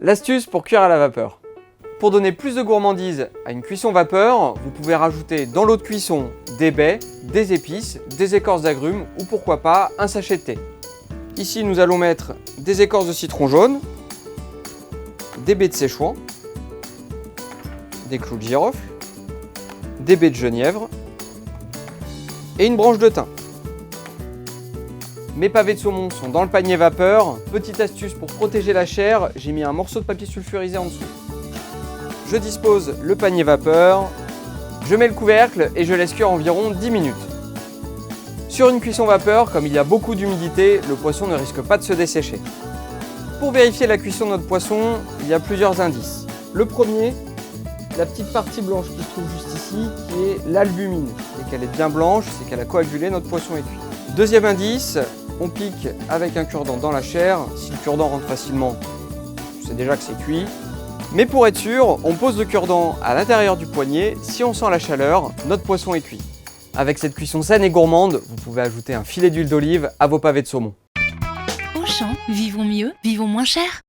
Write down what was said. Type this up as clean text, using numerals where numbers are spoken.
L'astuce pour cuire à la vapeur. Pour donner plus de gourmandise à une cuisson vapeur, vous pouvez rajouter dans l'eau de cuisson des baies, des épices, des écorces d'agrumes ou pourquoi pas un sachet de thé. Ici nous allons mettre des écorces de citron jaune, des baies de Szechuan, des clous de girofle, des baies de genièvre et une branche de thym. Mes pavés de saumon sont dans le panier vapeur. Petite astuce pour protéger la chair, j'ai mis un morceau de papier sulfurisé en dessous. Je dispose le panier vapeur, je mets le couvercle et je laisse cuire environ 10 minutes. Sur une cuisson vapeur, comme il y a beaucoup d'humidité, le poisson ne risque pas de se dessécher. Pour vérifier la cuisson de notre poisson, il y a plusieurs indices. Le premier, la petite partie blanche qui se trouve juste ici, qui est l'albumine. Dès qu'elle est bien blanche, c'est qu'elle a coagulé, notre poisson est cuit. Deuxième indice, on pique avec un cure-dent dans la chair. Si le cure-dent rentre facilement, c'est déjà que c'est cuit. Mais pour être sûr, on pose le cure-dent à l'intérieur du poignet. Si on sent la chaleur, notre poisson est cuit. Avec cette cuisson saine et gourmande, vous pouvez ajouter un filet d'huile d'olive à vos pavés de saumon. Auchan, vivons mieux, vivons moins cher.